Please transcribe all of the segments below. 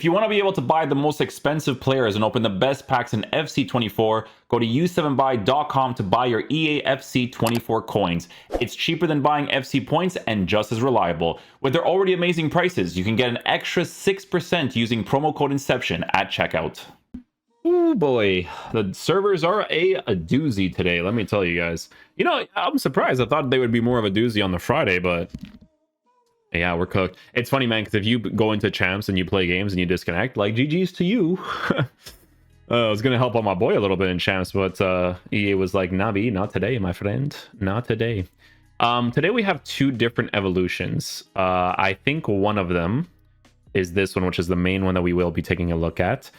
If you want to be able to buy the most expensive players and open the best packs in FC24, go to u7buy.com to buy your EA FC24 coins. It's cheaper than buying FC points and just as reliable. With their already amazing prices, you can get an extra 6% using promo code Inception at checkout. Oh boy, the servers are a doozy today, let me tell you guys. You know, I'm surprised. I thought they would be more of a doozy on the Friday, but yeah, we're cooked. It's funny, man, because if you go into champs and you play games and you disconnect, like, GG's to you. I was going to help out my boy a little bit in champs, but EA was like, Nabi, not today, my friend. Not today. Today we have two different evolutions. I think one of them is this one, which is the main one that we will be taking a look at.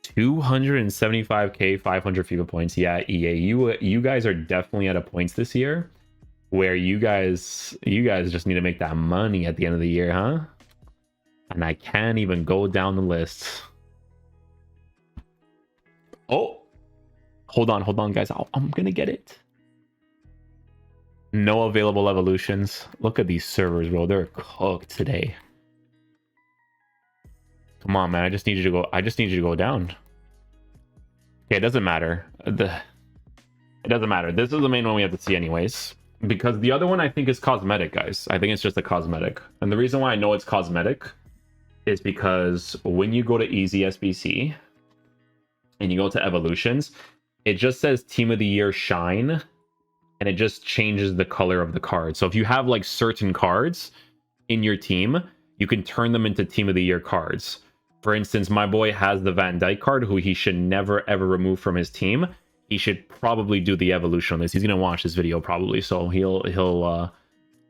275k, 500 FIFA points. Yeah, EA, you guys are definitely at a points this year where you guys just need to make that money at the end of the year, huh? And I can't even go down the list. Oh, hold on, guys. I'm gonna get it. No available evolutions. Look at these servers, bro. They're cooked today. Come on, man. I just need you to go down. Okay, it doesn't matter. It doesn't matter. This is the main one we have to see anyways. Because the other one I think is cosmetic, guys. I think it's just a cosmetic. And the reason why I know it's cosmetic is because when you go to Easy SBC and you go to Evolutions, it just says Team of the Year Shine. And it just changes the color of the card. So if you have like certain cards in your team, you can turn them into Team of the Year cards. For instance, my boy has the Van Dijk card, who he should never ever remove from his team. He should probably do the evolution on this. He's gonna watch this video probably, so he'll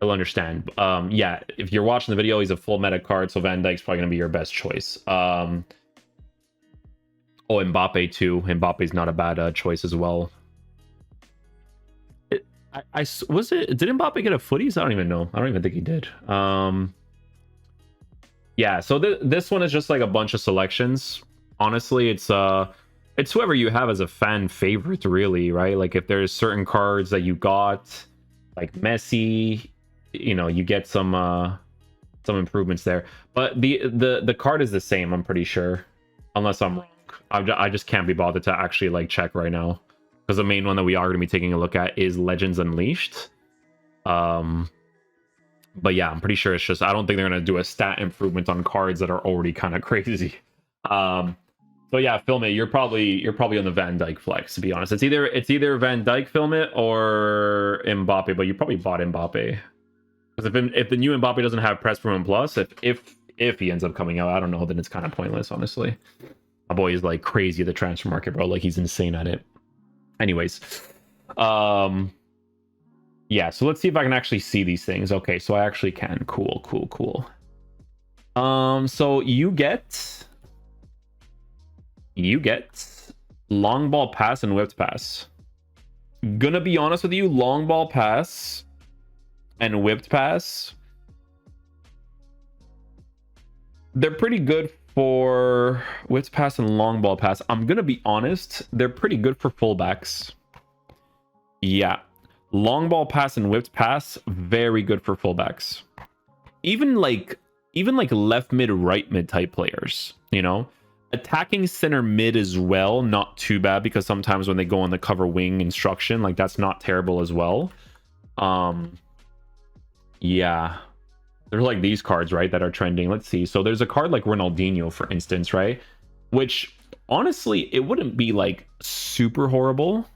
understand. Yeah, if you're watching the video, he's a full meta card, so Van Dijk's probably gonna be your best choice. Oh, Mbappe too. Mbappe's not a bad choice as well. Did Mbappe get a footies? I don't even know. I don't even think he did. Yeah, so this one is just like a bunch of selections. Honestly, it's whoever you have as a fan favorite, really, right? Like if there's certain cards that you got, like Messi, you know, you get some improvements there. But the card is the same, I'm pretty sure, unless I'm wrong. I just can't be bothered to actually like check right now, because the main one that we are going to be taking a look at is Legends Unleashed. But yeah, I'm pretty sure it's just, I don't think they're going to do a stat improvement on cards that are already kind of crazy. So yeah, film it. You're probably on the Van Dijk flex, to be honest. It's either Van Dijk film it or Mbappe, but you probably bought Mbappe. Because if the new Mbappe doesn't have press for 1+, if he ends up coming out, I don't know, then it's kind of pointless, honestly. My boy is like crazy at the transfer market, bro. Like he's insane at it. Anyways, yeah, so let's see if I can actually see these things. Okay, so I actually can. Cool. So you get long ball pass and whipped pass. Gonna be honest with you, long ball pass and whipped pass, they're pretty good for whipped pass and long ball pass. I'm gonna be honest, they're pretty good for fullbacks. Yeah. Long ball pass and whipped pass, very good for fullbacks. Even like left mid, right mid type players, you know? Attacking center mid as well, not too bad, because sometimes when they go on the cover wing instruction, like that's not terrible as well. Yeah. There's like these cards, right, that are trending. Let's see. So there's a card like Ronaldinho, for instance, right? Which honestly, it wouldn't be like super horrible.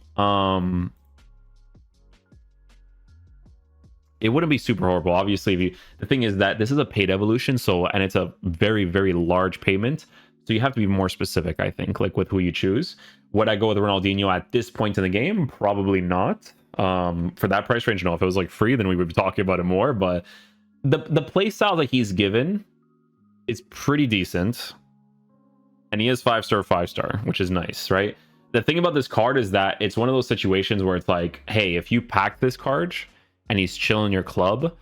It wouldn't be super horrible. Obviously, the thing is that this is a paid evolution, so, and it's a very, very large payment. So you have to be more specific, I think, like with who you choose. Would I go with Ronaldinho at this point in the game? Probably not. For that price range, no. If it was like free, then we would be talking about it more. But the play style that he's given is pretty decent. And he is 5-star, which is nice, right? The thing about this card is that it's one of those situations where it's like, hey, if you pack this card and he's chilling your club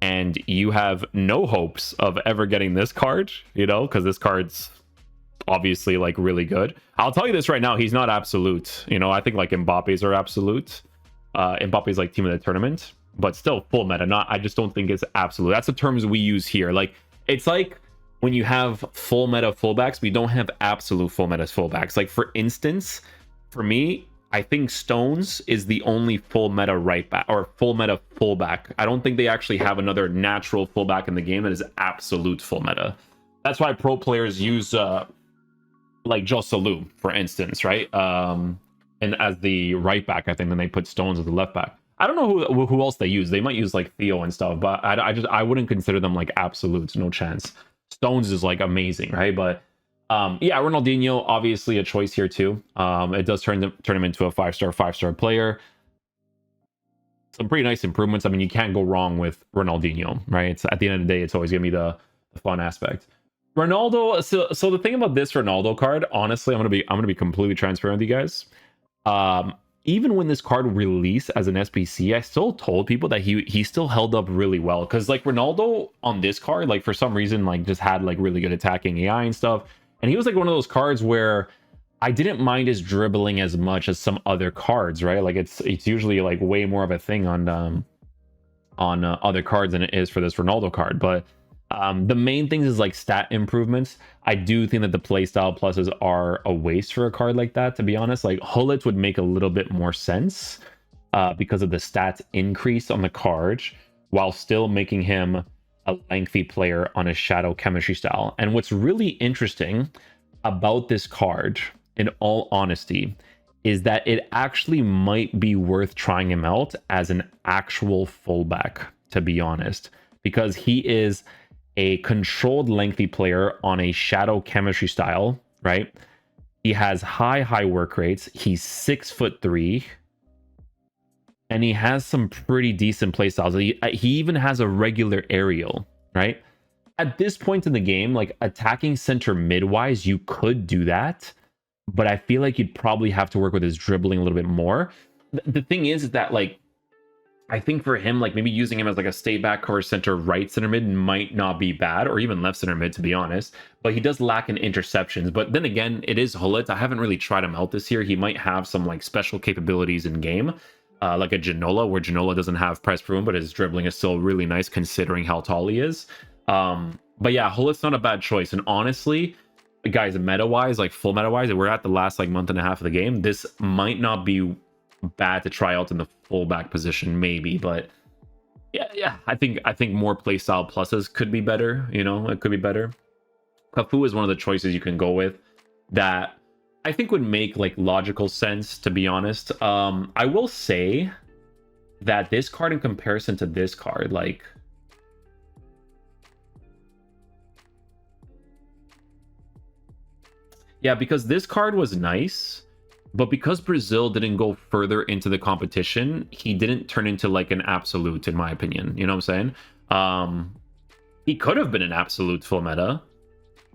and you have no hopes of ever getting this card, you know, because this card's obviously like really good. I'll tell you this right now, he's not absolute. You know, I think like Mbappe's are absolute. Mbappe's like team of the tournament, but still full meta. I just don't think it's absolute. That's the terms we use here. Like, it's like when you have full meta fullbacks, but you don't have absolute full meta fullbacks. Like for instance, for me, I think Stones is the only full meta right back or full meta fullback. I don't think they actually have another natural fullback in the game that is absolute full meta. That's why pro players use like Joselu, for instance, right? And as the right back, I think then they put Stones as the left back. I don't know who else they use. They might use like Theo and stuff, but I wouldn't consider them like absolutes. No chance. Stones is like amazing, right? But yeah, Ronaldinho obviously a choice here too. It does turn him into a five-star player. Some pretty nice improvements. I mean, you can't go wrong with Ronaldinho, right? It's, at the end of the day, it's always gonna be the fun aspect. Ronaldo. So the thing about this Ronaldo card, honestly, I'm gonna be completely transparent with you guys. Even when this card released as an SPC, I still told people that he still held up really well, because like Ronaldo on this card, like for some reason, like just had like really good attacking AI and stuff, and he was like one of those cards where I didn't mind his dribbling as much as some other cards, right? Like it's usually like way more of a thing on other cards than it is for this Ronaldo card, but the main things is like stat improvements. I do think that the playstyle pluses are a waste for a card like that, to be honest. Like Hullets would make a little bit more sense because of the stats increase on the card, while still making him a lengthy player on a shadow chemistry style. And what's really interesting about this card, in all honesty, is that it actually might be worth trying him out as an actual fullback, to be honest, because he is a controlled lengthy player on a shadow chemistry style, right? He has high work rates. He's 6'3", and he has some pretty decent play styles. He even has a regular aerial, right? At this point in the game, like attacking center mid-wise, you could do that, but I feel like you'd probably have to work with his dribbling a little bit more. The thing is that like, I think for him, like maybe using him as like a stay back cover center, right center mid might not be bad, or even left center mid, to be honest. But he does lack in interceptions. But then again, it is Hullet. I haven't really tried him out this year. He might have some like special capabilities in game, like a Ginola, where Ginola doesn't have press proven, but his dribbling is still really nice considering how tall he is. But yeah, Hullet's not a bad choice. And honestly, guys, meta wise, like full meta wise, we're at the last like month and a half of the game. This might not be bad to try out in the fullback position, maybe, but yeah, I think more playstyle pluses could be better. You know, it could be better. Cafu is one of the choices you can go with that I think would make like logical sense, to be honest. I will say that this card in comparison to this card, like, yeah, because this card was nice, but because Brazil didn't go further into the competition, he didn't turn into like an absolute, in my opinion. You know what I'm saying? He could have been an absolute full meta,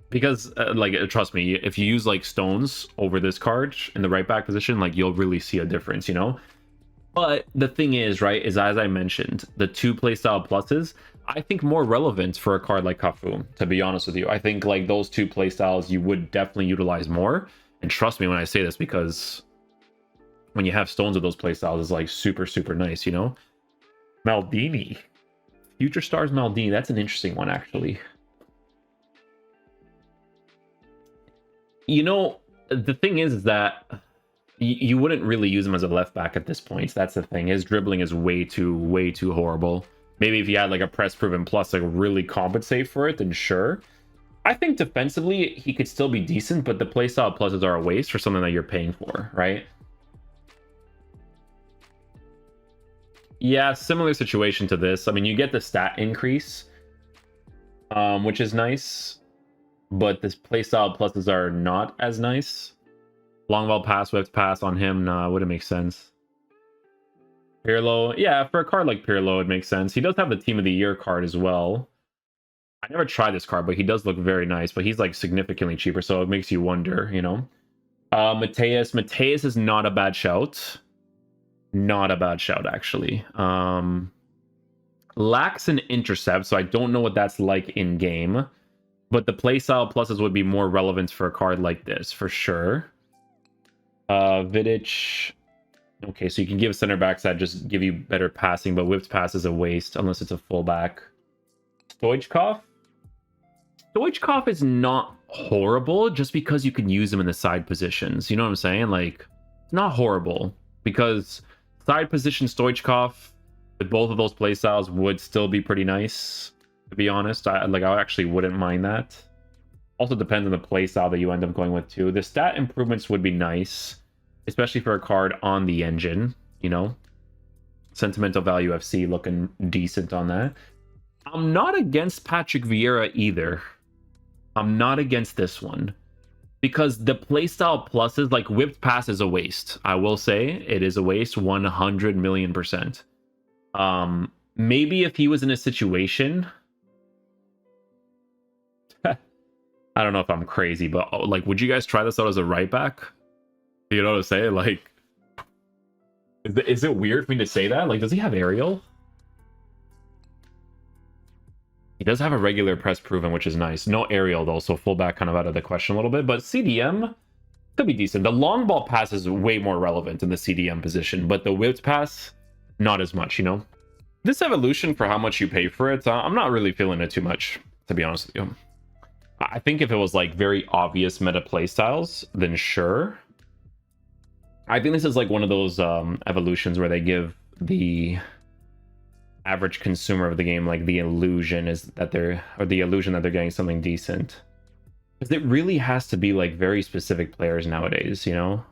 because like, trust me, if you use like Stones over this card in the right back position, like you'll really see a difference, you know? But the thing is, right, is as I mentioned, the two playstyle pluses, I think more relevant for a card like Cafu, to be honest with you. I think like those two playstyles you would definitely utilize more. And trust me when I say this, because when you have Stones with those playstyles, it's like super nice, you know? Maldini. Future Stars Maldini. That's an interesting one, actually. You know, the thing is that you wouldn't really use him as a left back at this point. That's the thing. His dribbling is way too horrible. Maybe if you had like a press proven plus, like really compensate for it, then sure. I think defensively he could still be decent, but the playstyle pluses are a waste for something that you're paying for, right? Yeah, similar situation to this. I mean, you get the stat increase, which is nice, but this playstyle pluses are not as nice. Long ball pass, whipped pass on him, nah, wouldn't make sense. Pirlo, yeah, for a card like Pirlo, it makes sense. He does have the Team of the Year card as well. I never tried this card, but he does look very nice, but he's like significantly cheaper, so it makes you wonder, you know? Mateus is not a bad shout. Not a bad shout, actually. Lacks an intercept, so I don't know what that's like in game, but the playstyle pluses would be more relevant for a card like this, for sure. Vidic. Okay, so you can give center backs that just give you better passing, but whipped pass is a waste unless it's a fullback. Stoichkov? Stoichkov is not horrible just because you can use him in the side positions. You know what I'm saying? Like, it's not horrible because side position Stoichkov with both of those playstyles would still be pretty nice, to be honest. I actually wouldn't mind that. Also depends on the playstyle that you end up going with too. The stat improvements would be nice, especially for a card on the engine, you know. Sentimental Value FC looking decent on that. I'm not against Patrick Vieira either. I'm not against this one. Because the playstyle pluses, like Whipped Pass is a waste. I will say it is a waste 100 million %. Maybe if he was in a situation... I don't know if I'm crazy, but like, would you guys try this out as a right back? You know what I'm saying? Like, is it weird for me to say that? Like, does he have aerial? He does have a regular press proven, which is nice. No aerial though, so fullback kind of out of the question a little bit. But CDM could be decent. The long ball pass is way more relevant in the CDM position, but the whipped pass, not as much, you know? This evolution, for how much you pay for it, I'm not really feeling it too much, to be honest with you. I think if it was like very obvious meta playstyles, then sure. I think this is like one of those evolutions where they give the average consumer of the game like the illusion that they're getting something decent. Because it really has to be like very specific players nowadays, you know?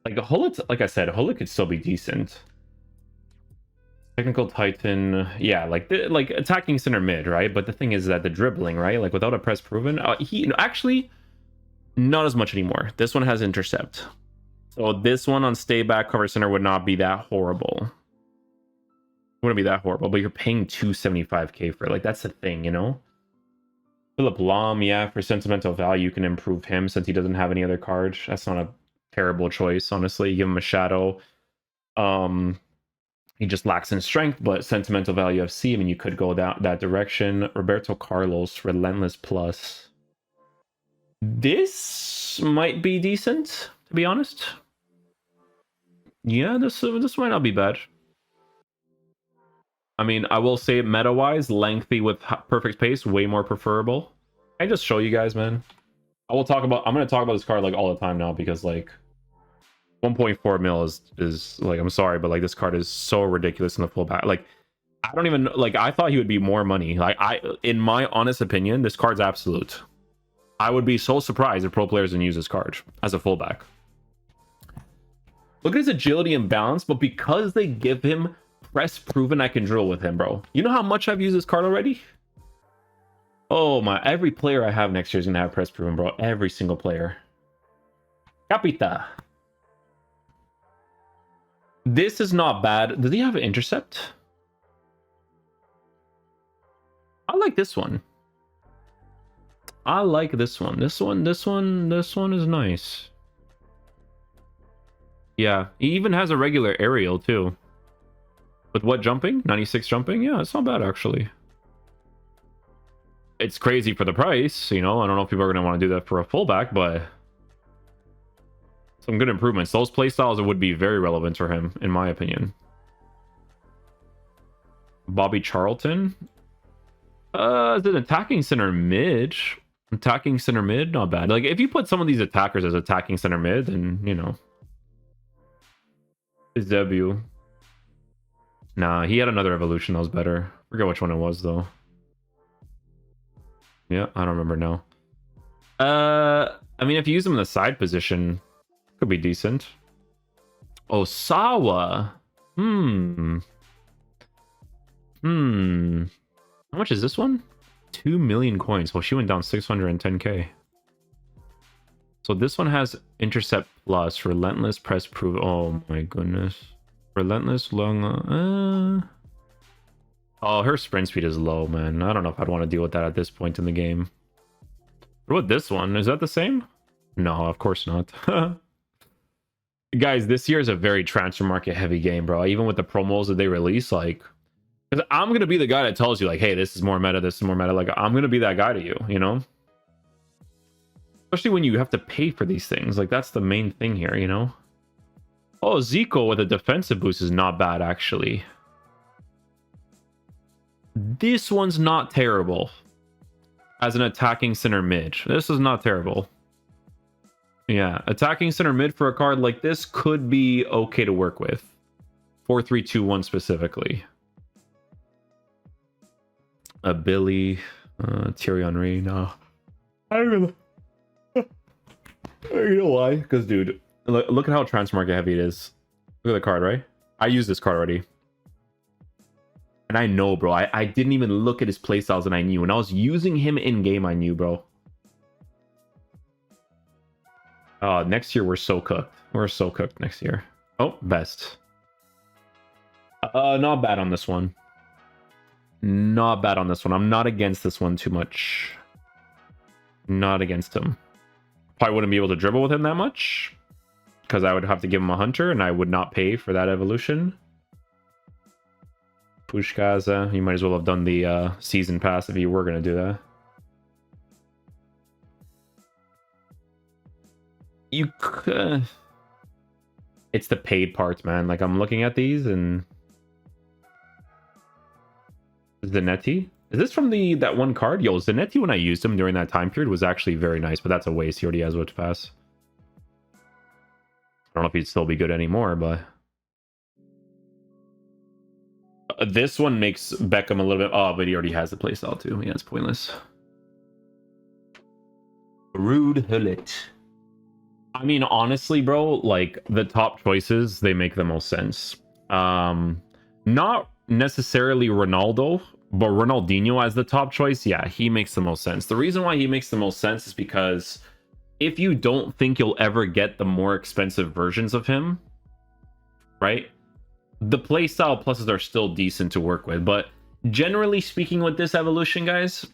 Like Hullet, like I said, Hullet could still be decent. Technical Titan, yeah, like attacking center mid, right? But the thing is that the dribbling, right? Like without a press proven, actually not as much anymore. This one has intercept, so this one on stay back cover center would not be that horrible. Wouldn't be that horrible, but you're paying 275k for it. Like that's the thing, you know. Philip Lahm, yeah, for sentimental value, you can improve him since he doesn't have any other cards. That's not a terrible choice, honestly. You give him a shadow. He just lacks in strength, but sentimental value FC, I mean, you could go that direction. Roberto Carlos, Relentless Plus. This might be decent, to be honest. Yeah, this might not be bad. I mean, I will say meta-wise, lengthy with perfect pace, way more preferable. I just show you guys, man. I'm going to talk about this card like all the time now because like 1.4 mil is like, I'm sorry, but like this card is so ridiculous in the fullback. Like, I don't even like, I thought he would be more money. Like, in my honest opinion, this card's absolute. I would be so surprised if pro players didn't use this card as a fullback. Look at his agility and balance, but because they give him press proven, I can drill with him, bro. You know how much I've used this card already? Oh my, every player I have next year is gonna have press proven, bro. Every single player. Capita. This is not bad. Does he have an intercept? I like this one. I like this one. This one is nice. Yeah, he even has a regular aerial too. With what jumping? 96 jumping? Yeah, it's not bad actually. It's crazy for the price, you know. I don't know if people are going to want to do that for a fullback, but some good improvements. Those playstyles would be very relevant for him, in my opinion. Bobby Charlton. Is it attacking center mid? Attacking center mid, not bad. Like, if you put some of these attackers as attacking center mid, then, you know. His debut. Nah, he had another evolution that was better. Forget which one it was, though. Yeah, I don't remember now. I mean, if you use him in the side position, could be decent. Osawa. How much is this one? 2 million coins. Well, she went down 610k. So this one has intercept plus, relentless press prove. Oh my goodness. Relentless long. Oh, her sprint speed is low, man. I don't know if I'd want to deal with that at this point in the game. What about this one? Is that the same? No, of course not. Guys, this year is a very transfer market heavy game, bro. Even with the promos that they release, like, because I'm gonna be the guy that tells you, like, hey, this is more meta, this is more meta. Like, I'm gonna be that guy to you, you know? Especially when you have to pay for these things. Like, that's the main thing here, you know? Oh, Zico with a defensive boost is not bad, actually. This one's not terrible. as an attacking center mid. This is not terrible. Yeah, attacking center mid for a card like this could be okay to work with. 4-3-2-1 specifically. A Billy, Thierry Henry, no. I don't know. You know why? Because, dude, look at how transfer market heavy it is. Look at the card, right? I used this card already. And I know, bro. I didn't even look at his playstyles and I knew. When I was using him in-game, I knew, bro. Next year, we're so cooked. We're so cooked next year. Oh, best. Not bad on this one. Not bad on this one. I'm not against this one too much. Not against him. Probably wouldn't be able to dribble with him that much, because I would have to give him a hunter, and I would not pay for that evolution. Pushkaza, you might as well have done the season pass if you were going to do that. You could... It's the paid parts, man. Like, I'm looking at these, and... Zanetti? Is this from that one card? Yo, Zanetti, when I used him during that time period, was actually very nice, but that's a waste. He already has what to pass. I don't know if he'd still be good anymore, but... This one makes Beckham a little bit... Oh, but he already has the playstyle, too. Yeah, it's pointless. Rude Hullet. I mean, honestly, bro, like, the top choices, they make the most sense. Not necessarily Ronaldo, but Ronaldinho as the top choice, yeah, he makes the most sense. The reason why he makes the most sense is because if you don't think you'll ever get the more expensive versions of him, right? The playstyle pluses are still decent to work with, but generally speaking with this evolution, guys,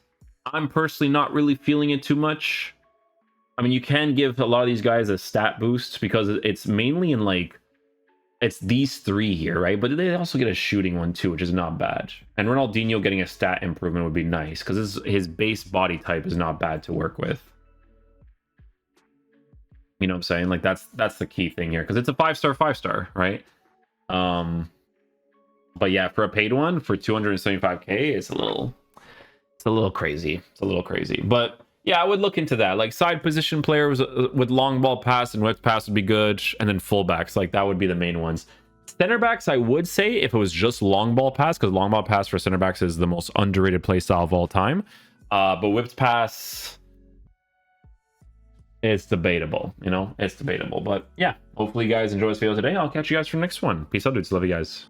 I'm personally not really feeling it too much. I mean, you can give a lot of these guys a stat boost because it's mainly in, like, it's these three here, right? But they also get a shooting one too, which is not bad. And Ronaldinho getting a stat improvement would be nice because his base body type is not bad to work with. You know what I'm saying? Like, that's the key thing here because it's a 5-star, right? But yeah, for a paid one for 275k, it's a little crazy. It's a little crazy, but yeah, I would look into that. Like, side position players with long ball pass and width pass would be good, and then fullbacks, like, that would be the main ones. Center backs, I would say if it was just long ball pass, because long ball pass for center backs is the most underrated playstyle of all time. But whipped pass, it's debatable. You know, it's debatable. But yeah, hopefully you guys enjoy this video today. I'll catch you guys for the next one. Peace out, dudes. Love you guys.